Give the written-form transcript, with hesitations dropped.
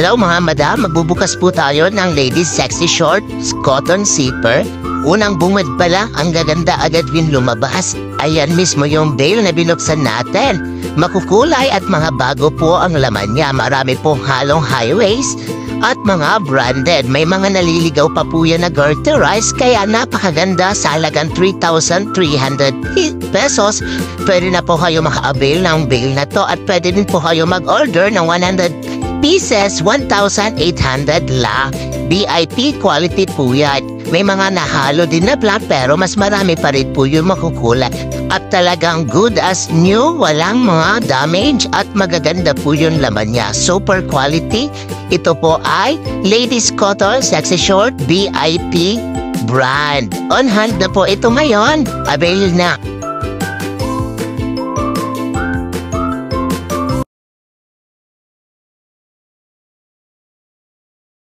Hello mga madam, magbubukas po tayo ng ladies sexy shorts, cotton zipper. Unang bungad pala, ang gaganda agad din lumabas. Ayan mismo yung bail na binuksan natin. Makukulay at mga bago po ang laman niya. Marami pong halong high waist at mga branded. May mga naliligaw pa po yan na garterized kaya napakaganda sa halagang 3,300 pesos. Pwede na po kayo maka-avail ng bail na to at pwede din po kayo mag-order ng 100 pieces, 1,800 lang. VIP quality po yan. May mga nahalo din na black pero mas marami pa rin po yung makukulay. At talagang good as new, walang mga damage at magaganda po yung laman niya. Super quality. Ito po ay Ladies Cotton Sexy Short VIP brand. On hand na po ito ngayon. Avail na.